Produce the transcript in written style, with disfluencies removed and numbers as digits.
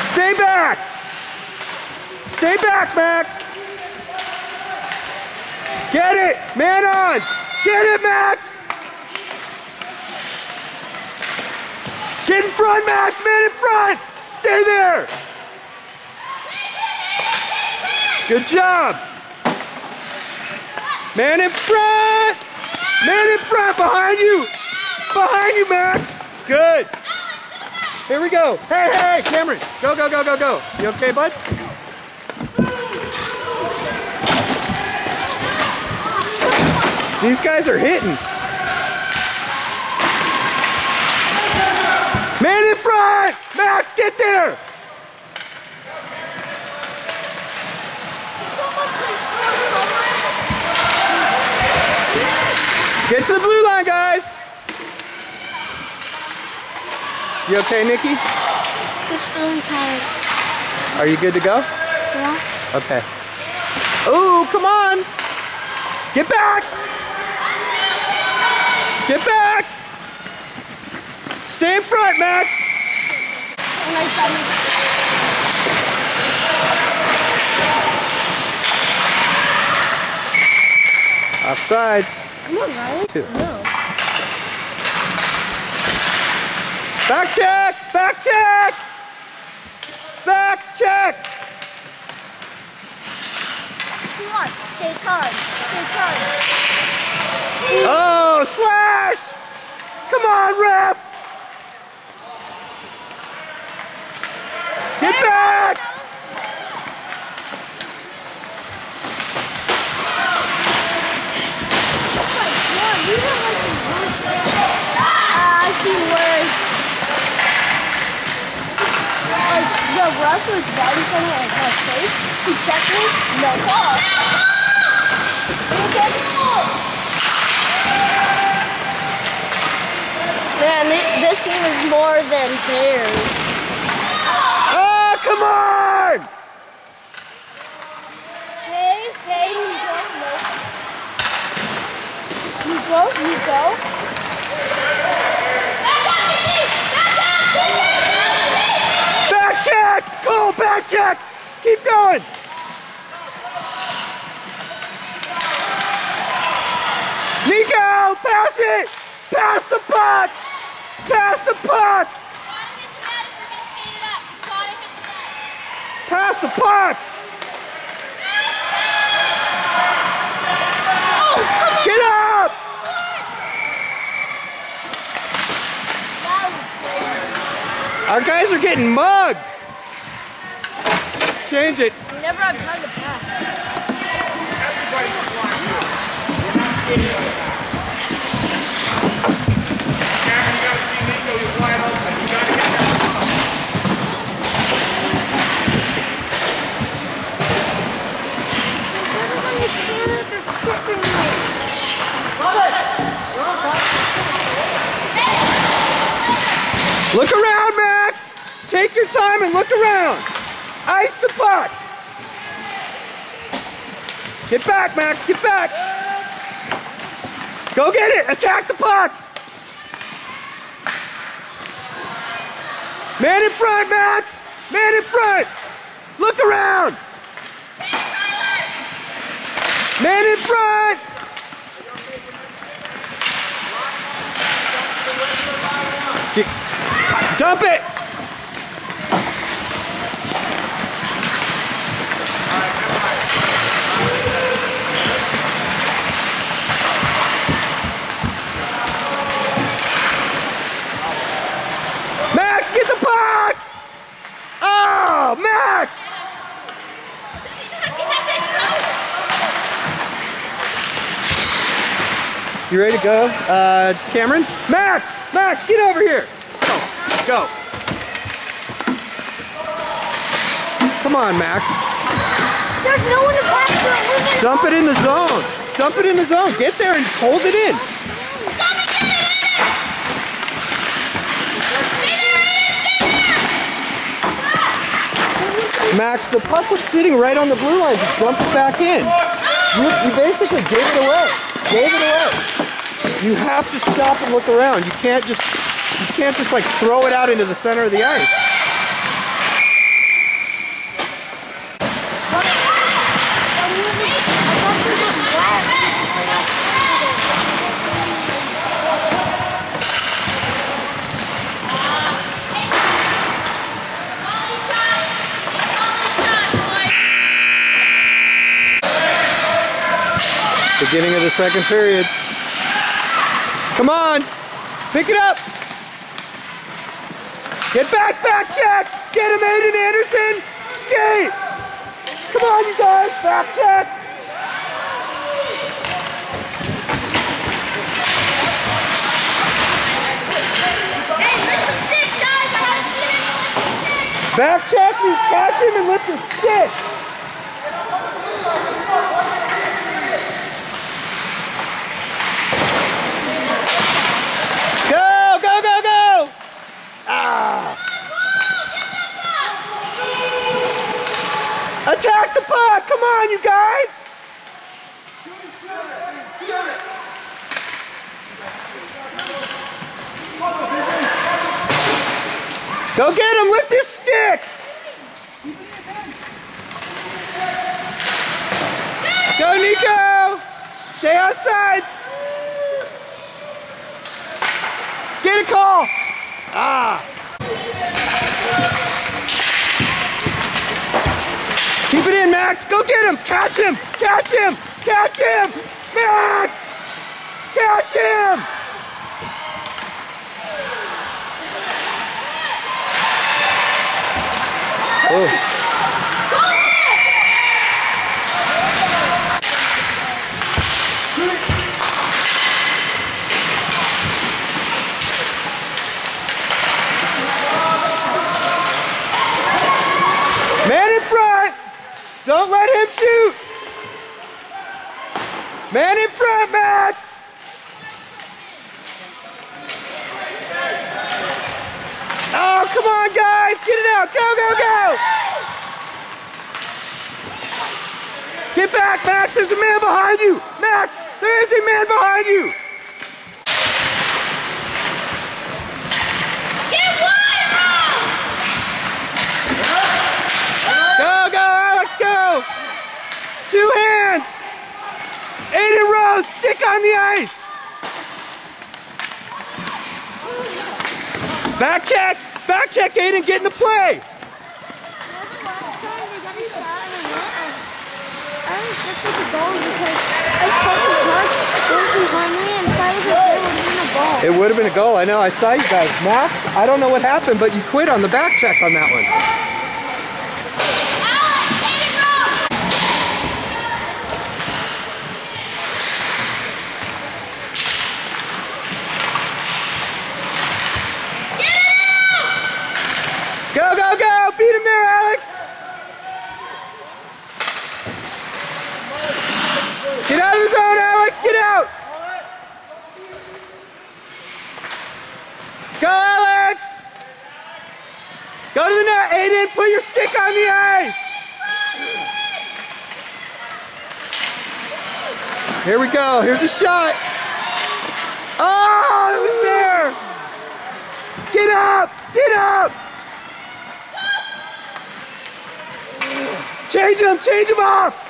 Stay back! Stay back, Max! Get it! Man on! Get it, Max! Get in front, Max! Man in front! Stay there! Good job! Man in front! Man in front! Behind you! Behind you, Max! Good! Here we go! Hey, hey, Cameron! Go, go, go, go, go! You okay, bud? These guys are hitting. Man in front! Max, get there! Get to the blue line, guys! You okay, Nikki? Just really tired. Are you good to go? Yeah. Okay. Ooh, come on! Get back! Get back! Stay in front, Max! Offsides. Come on, Ryan. Two. No. Back check! Back check! Back check! Come on. Stay tired. Stay tired. Oh, slash! Come on, ref! Get back! I've seen worse. Like, the ref was right in front of my face. He checked me, no call. Man, this team is more than theirs. Oh, come on! Hey, hey, you go, you go. Back check! Cole, back check! Keep going! Nico, pass it! Pass the puck! Pass the puck! Pass the puck! Get up! Our guys are getting mugged. Change it. You never have time to pass. Look around, Max! Take your time and look around. Ice the puck. Get back, Max, get back. Go get it, attack the puck. Man in front, Max. Man in front. Look around. Man in front. Dump it. Max, get the puck. Oh, Max. You ready to go, Cameron? Max, get over here. Go. Come on, Max. There's no one to pass to. Dump it in the zone. Dump it in the zone. Get there and hold it in. Max, the puck was sitting right on the blue line. Just dump it back in. You basically gave it away. You have to stop and look around. You can't just like throw it out into the center of the ice. Beginning of the second period. Come on. Pick it up. Get back, back check. Get him, Aiden Anderson. Skate. Come on, you guys. Back check. Back check means catch him and lift the stick. Go, go, go, go! Ah! Attack the puck! Come on, you guys! Go get him! Lift his stick! Go, Nico! Stay on sides! Get a call! Ah! Keep it in, Max! Go get him! Catch him! Catch him! Catch him! Max! Catch him! Oh. Man in front! Don't let him shoot! Man in front, Max! Oh, come on, guys! Get it out! Go, go, go! Get back, Max! There's a man behind you! Max! There is a man behind you! Get wide, Go, go, Alex, go! 2 hands! 8 rows, stick on the ice! Back check, Aiden, get in the play! Last time they got a shot in the net, I was just like a goal because I fucking went behind me and if I was there, it would have been a goal. It would have been a goal, I know, I saw you guys. Max, I don't know what happened, but you quit on the back check on that one. Go, go, go! Beat him there, Alex! Get out of the zone, Alex! Get out! Go, Alex! Go to the net, Aiden! Put your stick on the ice! Here we go. Here's a shot. Oh, it was there! Get up! Get up! Change him off!